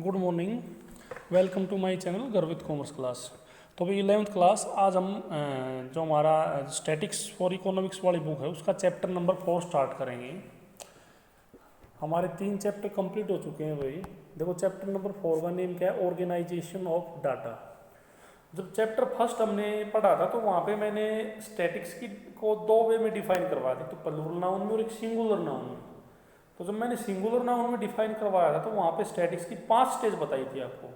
Good morning, welcome to my channel Garvit commerce class. तो भाई 11th class आज हम जो हमारा स्टैटिक्स फॉर इकोनॉमिक्स वाली बुक है उसका चैप्टर नंबर 4 स्टार्ट करेंगे। हमारे 3 चैप्टर कंप्लीट हो चुके हैं भाई। देखो चैप्टर नंबर 4 का नेम क्या है, ऑर्गेनाइजेशन ऑफ डाटा। जब चैप्टर फर्स्ट हमने पढ़ा था तो वहाँ पे मैंने स्टैटिक्स की को 2 वे में डिफाइन करवा दी, तो प्लूरल नाउन में और एक सिंगुलर नाउन में। तो जब मैंने सिंगुलर नाउन में डिफाइन करवाया था तो वहाँ पे स्टैटिक्स की 5 स्टेज बताई थी आपको।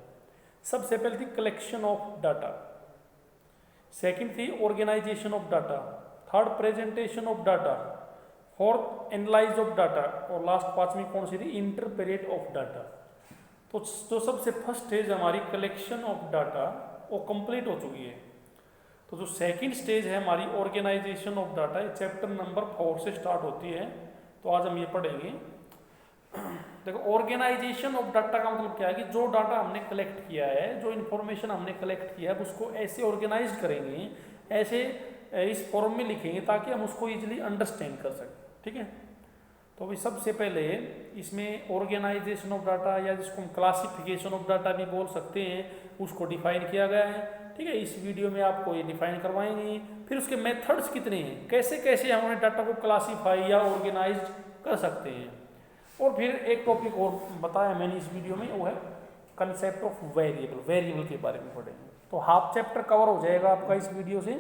सबसे पहले थी कलेक्शन ऑफ डाटा, सेकंड थी organization of data, third presentation of data, fourth analyse of data और लास्ट 5वीं कौन सी थी, इंटरप्रेट ऑफ डाटा। तो जो सबसे फर्स्ट स्टेज हमारी कलेक्शन ऑफ डाटा वो कंप्लीट हो चुकी है। तो जो सेकंड स्टेज है हमारी ऑर्गेनाइजेशन ऑफ डाटा, ये चैप्टर नंबर 4 से स्टार्ट होती है। तो आज हम ये पढ़ेंगे। देखो ऑर्गेनाइजेशन ऑफ डाटा का मतलब क्या है कि जो डाटा हमने कलेक्ट किया है, जो इन्फॉर्मेशन हमने कलेक्ट किया है उसको ऐसे ऑर्गेनाइज करेंगे, ऐसे इस फॉर्म में लिखेंगे ताकि हम उसको इजीली अंडरस्टैंड कर सकें। ठीक है, तो अभी सबसे पहले इसमें ऑर्गेनाइजेशन ऑफ डाटा या जिसको हम क्लासिफिकेशन ऑफ डाटा भी बोल सकते हैं उसको डिफाइन किया गया है। ठीक है, इस वीडियो में आपको ये डिफाइन करवाएंगे। फिर उसके मेथड्स कितने हैं, कैसे कैसे हम अपने डाटा को क्लासीफाई या ऑर्गेनाइज कर सकते हैं। और फिर एक टॉपिक और बताया मैंने इस वीडियो में, वो है कंसेप्ट ऑफ वेरिएबल। वेरिएबल के बारे में पढ़ेंगे। तो हाफ चैप्टर कवर हो जाएगा आपका इस वीडियो से।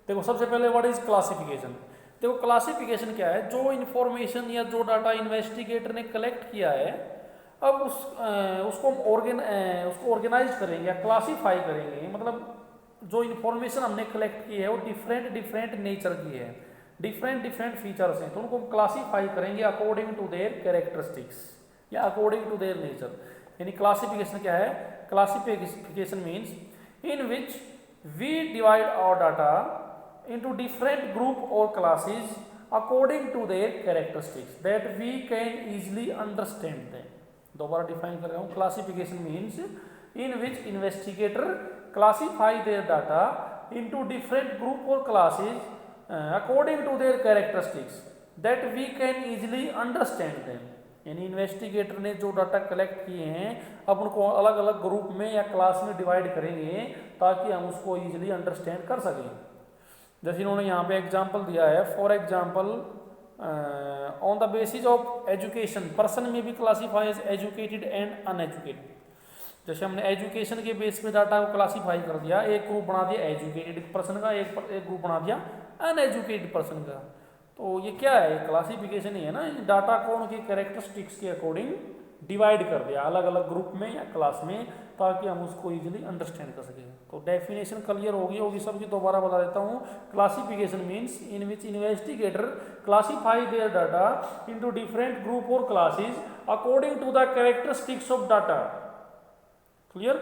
देखो सबसे पहले व्हाट इज क्लासिफिकेशन। देखो क्लासिफिकेशन क्या है, जो इन्फॉर्मेशन या जो डाटा इन्वेस्टिगेटर ने कलेक्ट किया है, अब उसको हम उसको ऑर्गेनाइज करेंगे या क्लासीफाई करेंगे। मतलब जो इन्फॉर्मेशन हमने कलेक्ट की है वो डिफरेंट डिफरेंट नेचर की है, डिफरेंट डिफरेंट फीचर्स हैं, तो उनको हम क्लासीफाई करेंगे अकॉर्डिंग टू देयर कैरेक्टरिस्टिक्स या अकॉर्डिंग टू देयर नेचर। यानी क्लासिफिकेशन क्या है, classification means in which we divide our data into different group or classes according to their characteristics that we can easily understand them। दोबारा define कर रहा हूँ। Classification means in which investigator classify their data into different group or classes according to their characteristics that we can easily understand them। यानी investigator ने जो data collect किए हैं अब उनको अलग अलग ग्रुप में या क्लास में डिवाइड करेंगे ताकि हम उसको इजीली अंडरस्टैंड कर सकें। जैसे इन्होंने यहाँ पे एग्जाम्पल दिया है, for example on the basis of education person में भी classify as educated and uneducated. जैसे हमने एजुकेशन के बेस पे डाटा को क्लासीफाई कर दिया, एक ग्रुप बना दिया एजुकेटेड पर्सन का, एक ग्रुप बना दिया अनएजुकेटेड पर्सन का। तो ये क्या है, क्लासीफिकेशन ही है ना। डाटा को उनके कैरेक्टरिस्टिक्स के अकॉर्डिंग डिवाइड कर दिया अलग अलग ग्रुप में या क्लास में ताकि हम उसको इजीली अंडरस्टैंड कर सकें। तो डेफिनेशन क्लियर होगी सबकी, दोबारा बता देता हूँ। Classification means in which investigator classify their data into different group और classes according to the characteristics of data. Clear.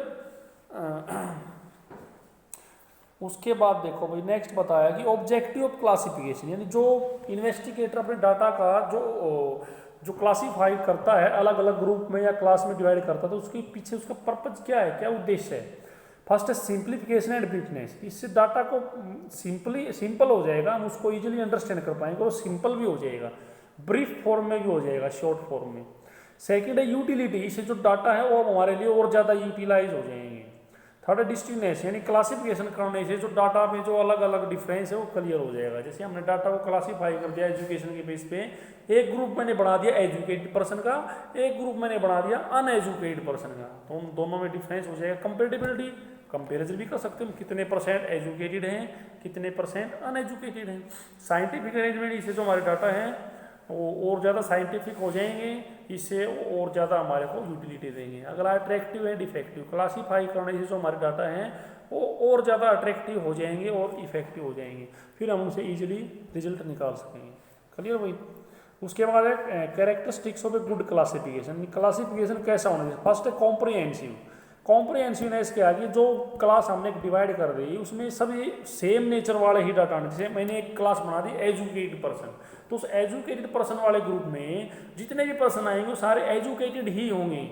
उसके बाद देखो भाई नेक्स्ट बताया कि ऑब्जेक्टिव ऑफ क्लासिफिकेशन, यानी जो इन्वेस्टिगेटर अपने डाटा का जो क्लासीफाई करता है अलग अलग ग्रुप में या क्लास में डिवाइड करता है, तो उसके पीछे उसका पर्पज क्या है, क्या उद्देश्य है। फर्स्ट है सिंप्लीफिकेशन एंड ब्रीफनेस। इससे डाटा को सिंपल हो जाएगा, हम उसको इजीली अंडरस्टैंड कर पाएंगे और सिंपल भी हो जाएगा, ब्रीफ फॉर्म में भी हो जाएगा, शॉर्ट फॉर्म में। सेकेंड है यूटिलिटी, इससे जो डाटा है वो हमारे लिए और ज़्यादा यूटिलाइज हो जाएंगे। थर्ड है डिस्टिंगनेशन, यानी क्लासिफिकेशन करने से जो डाटा में जो अलग अलग डिफरेंस है वो क्लियर हो जाएगा। जैसे हमने डाटा को क्लासीफाई कर दिया एजुकेशन के बेस पे, एक ग्रुप मैंने बना दिया एजुकेटेड पर्सन का, एक ग्रुप मैंने बना दिया अनएजुकेटेड पर्सन का, तो उन दोनों में डिफरेंस हो जाएगा। कंपेरेटिबिलिटी, कंपेरिजन भी कर सकते हैं, कितने परसेंट एजुकेटेड हैं, कितने परसेंट अनएजुकेटेड हैं। साइंटिफिक अरेंजमेंट, इससे जो हमारे डाटा हैं वो और ज़्यादा साइंटिफिक हो जाएंगे, इससे और ज़्यादा हमारे को यूटिलिटी देंगे। अगर अट्रैक्टिव है डिफेक्टिव, क्लासीफाई करने से जो हमारे डाटा हैं वो और ज़्यादा अट्रैक्टिव हो जाएंगे और इफेक्टिव हो जाएंगे, फिर हम उनसे ईजिली रिजल्ट निकाल सकेंगे। क्लियर भाई। उसके बाद है characteristics of a good classification. Classification कैसा होना चाहिए। फर्स्ट है कॉम्प्रिहेंसिव। कॉम्प्रिहेंसिवनेस क्या है कि जो क्लास हमने डिवाइड कर दी उसमें सभी सेम नेचर वाले ही डाटा आने। जैसे मैंने एक क्लास बना दी एजुकेटेड पर्सन, तो उस एजुकेटेड पर्सन वाले ग्रुप में जितने भी पर्सन आएंगे वो सारे एजुकेटेड ही होंगे।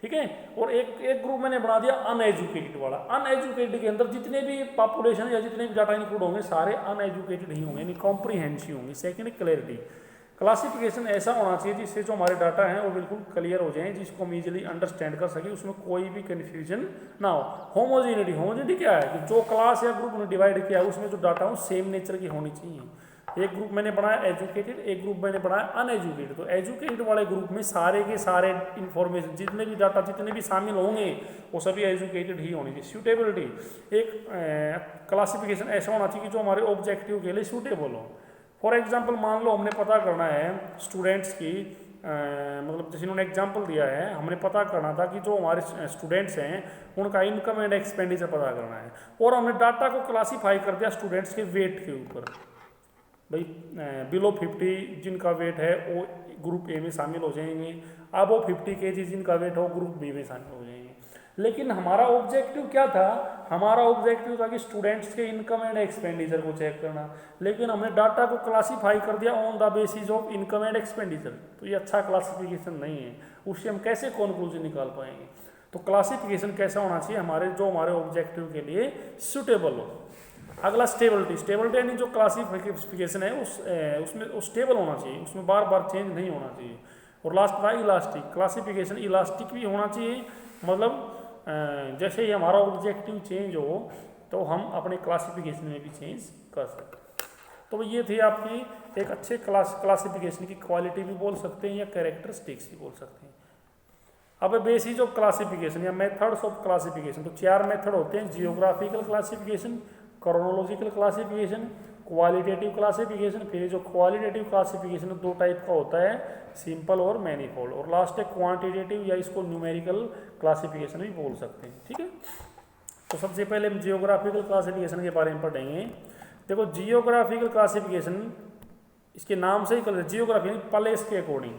ठीक है, और एक ग्रुप मैंने बना दिया अनएजुकेटेड वाला, अनएजुकेटेड के अंदर जितने भी पॉपुलेशन या जितने भी डाटा इंक्लूड होंगे सारे अनएजुकेटेड ही होंगे, यानी कॉम्प्रिहेंसिव होंगे। सेकेंड क्लैरिटी, क्लासिफिकेशन ऐसा होना चाहिए जिससे जो हमारे डाटा हैं वो बिल्कुल क्लियर हो जाएं, जिसको हम इजीली अंडरस्टैंड कर सके, उसमें कोई भी कन्फ्यूजन ना हो। होमोजेनिटी क्या है कि जो क्लास या ग्रुप ने डिवाइड किया है उसमें जो डाटा हो सेम नेचर की होनी चाहिए। एक ग्रुप मैंने बनाया एजुकेटेड, एक ग्रुप मैंने बनाया अनएजुकेटेड, तो एजुकेटेड वाले ग्रुप में सारे के सारे इन्फॉर्मेशन जितने भी डाटा जितने भी शामिल होंगे वो सभी एजुकेटेड ही होनी चाहिए। सूटेबिलिटी एक क्लासिफिकेशन ऐसा होना चाहिए कि जो हमारे ऑब्जेक्टिव के लिए सूटेबल हो। फॉर एग्जाम्पल मान लो हमने पता करना है स्टूडेंट्स की मतलब जैसे इन्होंने एग्जाम्पल दिया है, हमने पता करना था कि जो हमारे स्टूडेंट्स हैं उनका इनकम एंड एक्सपेंडिचर पता करना है, और हमने डाटा को क्लासीफाई कर दिया स्टूडेंट्स के वेट के ऊपर। भाई बिलो 50 जिनका वेट है वो ग्रुप ए में शामिल हो जाएंगे, अब वो 50 kg जिनका वेट हो ग्रुप बी में शामिल हो जाएंगे। लेकिन हमारा ऑब्जेक्टिव क्या था, हमारा ऑब्जेक्टिव था कि स्टूडेंट्स के इनकम एंड एक्सपेंडिचर को चेक करना, लेकिन हमने डाटा को क्लासीफाई कर दिया on the basis of income and expenditure, तो ये अच्छा क्लासिफिकेशन नहीं है, उससे हम कैसे कंक्लूजन निकाल पाएंगे। तो क्लासिफिकेशन कैसा होना चाहिए हमारे जो हमारे ऑब्जेक्टिव के लिए सुटेबल हो। अगला स्टेबिलिटी यानी जो क्लासिफिकेशन है उसमें स्टेबल होना चाहिए, उसमें बार बार चेंज नहीं होना चाहिए। और लास्ट था इलास्टिक, क्लासिफिकेशन इलास्टिक भी होना चाहिए, मतलब जैसे ही हमारा ऑब्जेक्टिव चेंज हो तो हम अपने क्लासिफिकेशन में भी चेंज कर सकते। तो ये थी आपकी एक अच्छे क्लासिफिकेशन की क्वालिटी भी बोल सकते हैं या कैरेक्टरिस्टिक्स भी बोल सकते हैं। अब बेसिस ऑफ क्लासिफिकेशन या मेथड्स ऑफ क्लासिफिकेशन, तो 4 मेथड होते हैं, geographical classification, chronological classification, qualitative classification. फिर जो क्वालिटेटिव क्लासिफिकेशन 2 टाइप का होता है, सिंपल और मैनीफोल्ड, और लास्ट है क्वांटिटेटिव या इसको न्यूमेरिकल क्लासिफिकेशन भी बोल सकते हैं। ठीक है, तो सबसे पहले हम जियोग्राफिकल क्लासिफिकेशन के बारे में पढ़ेंगे। देखो जियोग्राफिकल क्लासिफिकेशन इसके नाम से ही कल जियोग्राफी प्लेस के अकॉर्डिंग,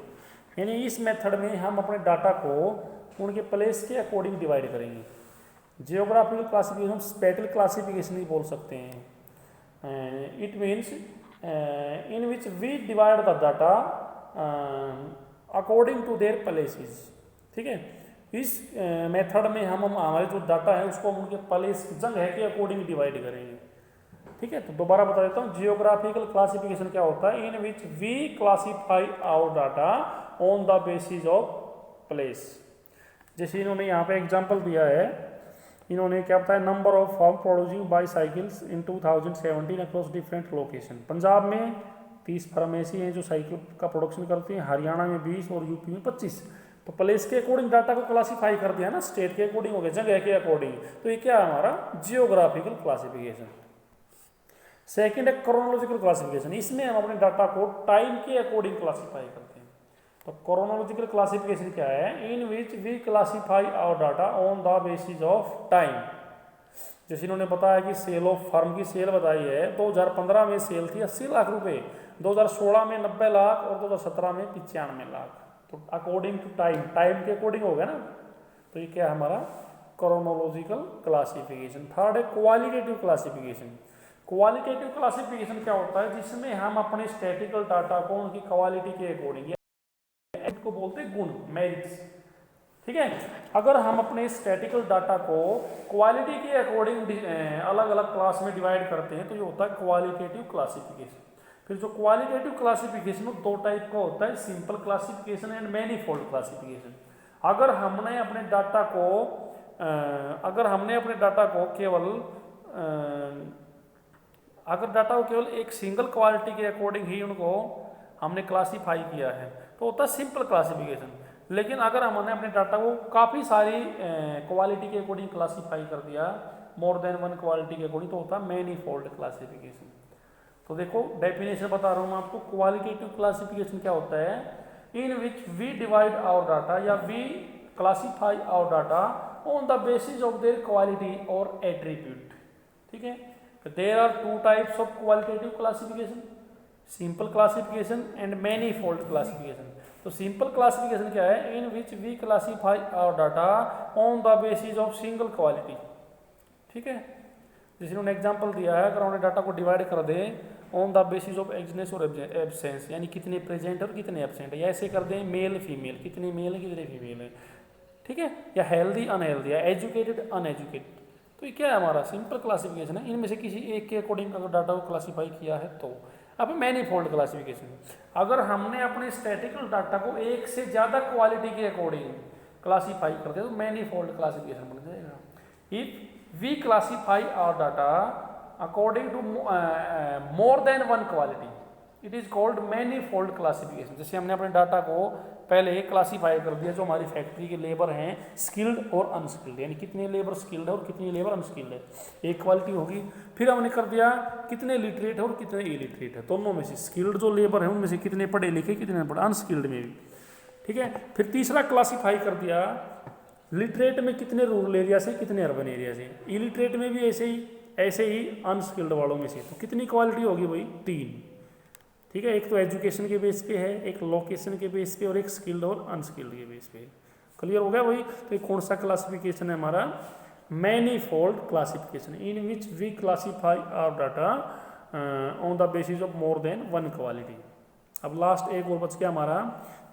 यानी इस मेथड में हम अपने डाटा को उनके प्लेस के अकॉर्डिंग डिवाइड करेंगे। जियोग्राफिकल क्लासिफिकेशन हम स्पेटियल क्लासिफिकेशन भी बोल सकते हैं। It means in which we divide the data according to their places. ठीक है, इस मेथड में हम हमारे जो डाटा है उसको हम उनके प्लेस जगह के अकॉर्डिंग डिवाइड करेंगे। ठीक है, तो दोबारा बता देता हूँ, जियोग्राफिकल क्लासिफिकेशन क्या होता है, in which we classify our data on the basis of place. जैसे इन्होंने यहाँ पे एग्जाम्पल दिया है, इन्होंने क्या बताया, number of farm producing bicycles in 2017 across different location. Punjab में 30 फार्म ऐसी हैं जो साइकिल का प्रोडक्शन करती हैं, हरियाणा में 20 और यूपी में 25। तो प्लेस के अकॉर्डिंग डाटा को क्लासीफाई कर दिया ना, स्टेट के अकॉर्डिंग हो गया, जगह के अकॉर्डिंग, तो ये क्या है हमारा जियोग्राफिकल क्लासिफिकेशन। सेकेंड है क्रोनोलॉजिकल क्लासिफिकेशन, इसमें हम अपने डाटा को टाइम के अकॉर्डिंग क्लासीफाई करते हैं। तो क्रोनोलॉजिकल क्लासिफिकेशन क्या है, in which we classify our data on the basis of time. जैसे इन्होंने बताया कि सेल ऑफ फार्म की सेल बताई है, 2015 में सेल थी 80 लाख रुपए, 2016 में 90 लाख और 2017 में 95 लाख। तो अकॉर्डिंग टू टाइम, टाइम के अकॉर्डिंग हो गया ना, तो ये क्या है हमारा क्रोनोलॉजिकल क्लासिफिकेशन। थर्ड है क्वालिटेटिव क्लासिफिकेशन। क्वालिटेटिव क्लासिफिकेशन क्या होता है, जिसमें हम अपने स्टैटिकल डाटा को उनकी क्वालिटी के अकॉर्डिंग को बोलते हैं गुण, मेरिट्स। ठीक है, अगर हम अपने स्टैटिकल डाटा को क्वालिटी के अकॉर्डिंग अलग अलग क्लास में डिवाइड करते हैं तो ये होता है क्वालिटेटिव क्लासिफिकेशन। फिर जो क्वालिटेटिव क्लासिफिकेशन 2 टाइप का होता है, simple classification and manifold classification. अगर हमने अपने डाटा को केवल एक सिंगल क्वालिटी के अकॉर्डिंग ही उनको हमने क्लासीफाई किया है तो होता है सिंपल क्लासिफिकेशन। लेकिन अगर हमने अपने डाटा को काफ़ी सारी क्वालिटी के अकॉर्डिंग क्लासीफाई कर दिया, मोर देन 1 क्वालिटी के अकॉर्डिंग, तो होता है मैनीफोल्ड क्लासिफिकेशन। तो देखो डेफिनेशन बता रहा हूँ मैं आपको, क्वालिटेटिव क्लासिफिकेशन क्या होता है, in which we divide our data या we classify our data on the basis of their quality और एट्रीब्यूट। ठीक है, there are 2 types of qualitative classification, simple classification and manifold classification. तो सिंपल क्लासिफिकेशन क्या है, in which we classify our data on the basis of single quality. ठीक है, जैसे उन्होंने एग्जांपल दिया है, अगर उन्होंने डाटा को डिवाइड कर दें on the basis of existence और एब्सेंस, यानी कितने प्रेजेंट और कितने एब्सेंट है, या ऐसे कर दें मेल फीमेल, कितने मेल है कितने फीमेल है। ठीक है, या हेल्दी अनहेल्दी, या एजुकेटेड अनएजुकेटेड। तो ये क्या है हमारा सिंपल क्लासिफिकेशन है, इनमें से किसी एक के अकॉर्डिंग अगर डाटा को क्लासीफाई किया है तो। अब मैनीफोल्ड क्लासिफिकेशन, अगर हमने अपने स्टैटिकल डाटा को एक से ज़्यादा क्वालिटी के अकॉर्डिंग क्लासीफाई कर दिया तो मैनीफोल्ड क्लासिफिकेशन बन जाएगा। If we classify our data according to more than one quality it is called manifold classification. जैसे हमने अपने डाटा को पहले क्लासीफाई कर दिया, जो हमारी फैक्ट्री के लेबर हैं स्किल्ड और अनस्किल्ड, यानी कितने लेबर स्किल्ड है और कितने लेबर अनस्किल्ड है, एक क्वालिटी होगी। फिर हमने कर दिया कितने लिटरेट है और कितने इलिटरेट है, दोनों में से स्किल्ड जो लेबर है उनमें से कितने पढ़े लिखे कितने पढ़े, अनस्किल्ड में भी, ठीक है। फिर तीसरा क्लासीफाई कर दिया लिटरेट में कितने रूरल एरिया से कितने अर्बन एरिया से, इलिटरेट में भी ऐसे ही अनस्किल्ड वालों में से। तो कितनी क्वालिटी होगी भाई, 3, ठीक है। एक तो एजुकेशन के बेस पे है, एक लोकेशन के बेस पे और एक स्किल्ड और अनस्किल्ड के बेस पे। क्लियर हो गया भाई। तो ये कौन सा क्लासिफिकेशन है हमारा, manifold classification, in which we classify our data on the basis of more than one quality. अब लास्ट एक और बच गया हमारा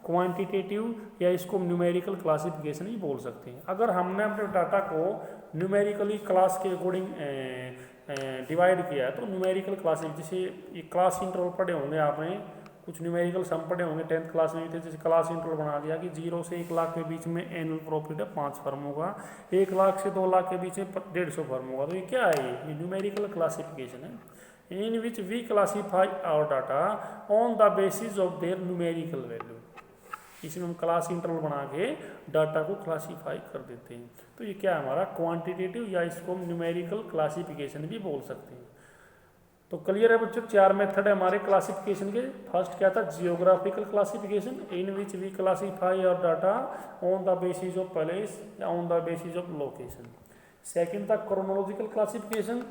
क्वांटिटेटिव, या इसको न्यूमेरिकल क्लासिफिकेशन ही बोल सकते हैं। अगर हमने अपने डाटा को न्यूमेरिकली क्लास के अकॉर्डिंग डिवाइड किया है तो न्यूमेरिकल क्लासिक, जैसे ये क्लास इंटरवल पढ़े होंगे आपने, कुछ न्यूमेरिकल सम पढ़े होंगे 10th क्लास में थे। जैसे क्लास इंटरवल बना दिया कि 0 से 1 लाख के बीच में एनुअल प्रॉफिट है 5 फर्म होगा, 1 लाख से 2 लाख के बीच में 150 फर्म होगा। तो ये क्या है, ये न्यूमेरिकल क्लासिफिकेशन है, in which we classify our data on the basis of their numerical value. इसमें हम क्लास इंटरवल बना के डाटा को क्लासीफाई कर देते हैं। तो ये क्या है हमारा क्वांटिटेटिव, या इसको हम न्यूमेरिकल क्लासिफिकेशन भी बोल सकते हैं। तो क्लियर है बच्चों, 4 मेथड है हमारे क्लासिफिकेशन के। फर्स्ट क्या था, geographical classification, in which we classify our data on the basis of place या on the basis of location. Second था chronological classification,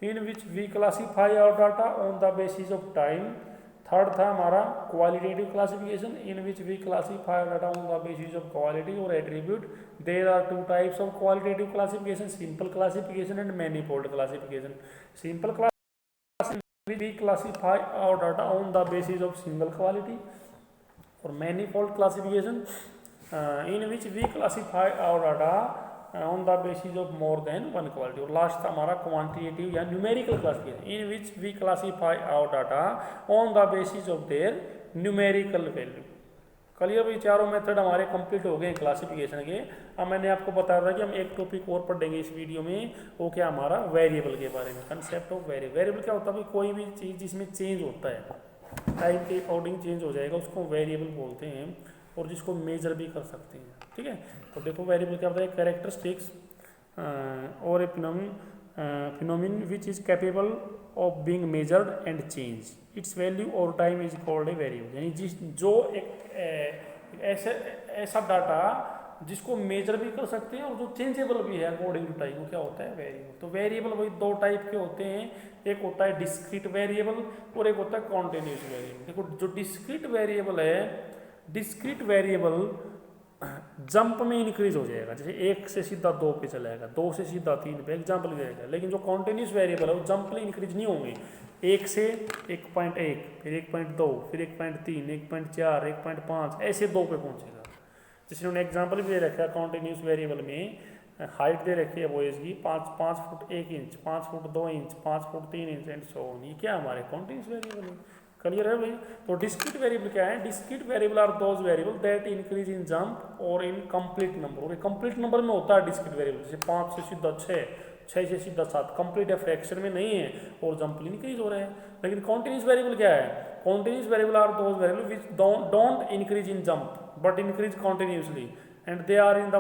in which we classify our data on the basis of time. Third था हमारा qualitative classification, in which we classify data on the basis of quality और attribute. There are 2 types of qualitative classification, simple classification and manifold classification. Simple we classify our data on the basis of single quality, or manifold classification in which we classify our data on the basis of more than one quality। और last हमारा quantitative या numerical classification, in which we classify our data on the basis of their numerical value। Clear भाई, चारों method हमारे complete हो गए classification के। अब मैंने आपको बताया था कि हम एक टॉपिक और पढ़ेंगे इस वीडियो में, वो क्या हमारा वेरिएबल के बारे में, कंसेप्ट ऑफ वेरिएबल। वेरिएबल क्या होता है, कोई भी चीज़ जिसमें चेंज होता है, टाइम के अकॉर्डिंग चेंज हो जाएगा, उसको वेरिएबल बोलते हैं, और जिसको मेजर भी कर सकते हैं, ठीक है। तो देखो वेरिएबल क्या होता है, कैरेक्टरिस्टिक्स और a phenomenon which is capable of being measured and change its value और time is called a variable. यानी जो एक ऐसा डाटा जिसको मेजर भी कर सकते हैं और जो चेंजेबल भी है अकॉर्डिंग टू टाइम, वो क्या होता है, वेरिएबल। तो वेरिएबल वही 2 टाइप के होते हैं, एक होता है डिस्क्रीट वेरिएबल और एक होता है कॉन्टिन्यूस वेरिएबल। देखो जो डिस्क्रीट वेरिएबल है, डिस्क्रीट वेरिएबल जंप में इंक्रीज हो जाएगा, जैसे 1 से सीधा 2 पे चलाएगा, 2 से सीधा 3 पे एग्जाम्पल जाएगा। लेकिन जो कॉन्टिन्यूस वेरिएबल है वो जंप में इंक्रीज नहीं होंगे, 1 से 1.1 फिर 1.2 फिर 1.3 1.4 1.5 ऐसे 2 पे पहुंचेगा। जैसे उन्होंने एग्जाम्पल भी दे रखा है कॉन्टिन्यूस वेरिएबल में, हाइट दे रखी है बॉयज़ की 5 foot 1 inch, 5 foot 2 inch, 5 foot 3 inch and so on. ये क्या हमारे कॉन्टिन्यूस वेरिएबल है। क्लियर है भाई। तो डिस्क्रीट वेरिएबल क्या है, discrete variable are those variable that increase in jump और इन कंप्लीट नंबर। और कंप्लीट नंबर में होता है डिस्क्रीट वेरिएबल, जैसे 5 से सीधा 6, 6 से सीधा 7, कंप्लीट है, फ्रैक्शन में नहीं है और जंप इंक्रीज हो रहे हैं। लेकिन कॉन्टिन्यूस वेरिएबल क्या है, continuous variable are those variable which don't increase in jump but increase continuously and they are in the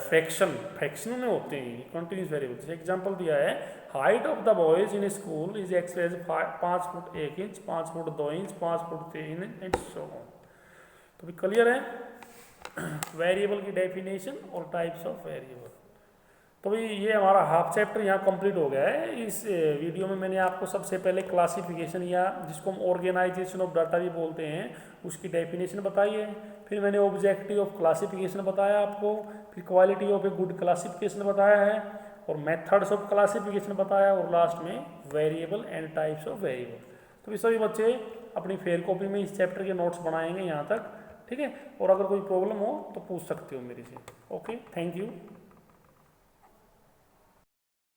fraction में होते हैं कॉन्टिन्यूस वेरिएबल। जैसे एग्जाम्पल दिया है, height of the boys in school is express 5 foot 1 inch, 5 foot 2 inch, 5 foot 3 inch and so on. तो भी clear है variable की डेफिनेशन और टाइप्स ऑफ वेरिएबल। तो भाई ये हमारा हाफ चैप्टर यहाँ कंप्लीट हो गया है। इस वीडियो में मैंने आपको सबसे पहले क्लासिफिकेशन या जिसको हम ऑर्गेनाइजेशन ऑफ डाटा भी बोलते हैं उसकी डेफिनेशन बताई है, फिर मैंने ऑब्जेक्टिव ऑफ क्लासिफिकेशन बताया आपको, फिर quality of a good classification बताया है, और मेथड्स ऑफ क्लासिफिकेशन बताया, और लास्ट में variable and types of variable. तो ये सभी बच्चे अपनी फेयर कॉपी में इस चैप्टर के नोट्स बनाएंगे यहाँ तक, ठीक है। और अगर कोई प्रॉब्लम हो तो पूछ सकते हो मेरे से। Okay, thank you.